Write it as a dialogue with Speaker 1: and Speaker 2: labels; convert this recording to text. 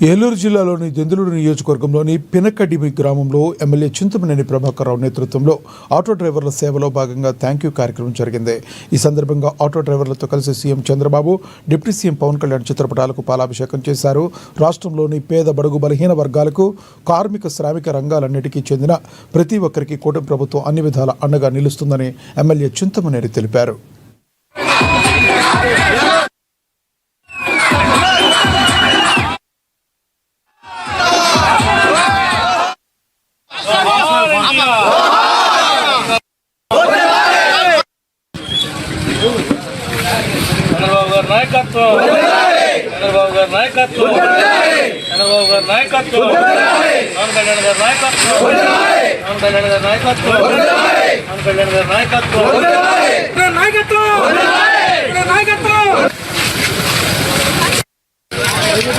Speaker 1: ఏలూరు జిల్లాలోని దెందులూరు నియోజకవర్గంలోని పినకడిమి గ్రామంలో ఎమ్మెల్యే చింతమనేని ప్రభాకర్ రావు నేతృత్వంలో ఆటో డ్రైవర్ల సేవలో భాగంగా థ్యాంక్ యూ కార్యక్రమం జరిగింది. ఈ సందర్భంగా ఆటో డ్రైవర్లతో కలిసి CM Chandrababu, deputy CM Pawan Kalyan చిత్రపటాలకు పాలాభిషేకం చేశారు. రాష్ట్రంలోని పేద, బడుగు, బలహీన వర్గాలకు, కార్మిక, శ్రామిక రంగాలన్నిటికీ చెందిన ప్రతి ఒక్కరికి కూటమి ప్రభుత్వం అన్ని విధాల అండగా నిలుస్తుందని ఎమ్మెల్యే చింతమనేని తెలిపారు.
Speaker 2: నాయకత్వం చంద్రబాబు గారి నాయకత్వం చంద్రబాబు గారి నాయకత్వం పవన్ కళ్యాణ్ గారి నాయకత్వం పవన్ కళ్యాణ్ గారి నాయకత్వం పవన్ కళ్యాణ్ గారి నాయకత్వం నాయకత్వం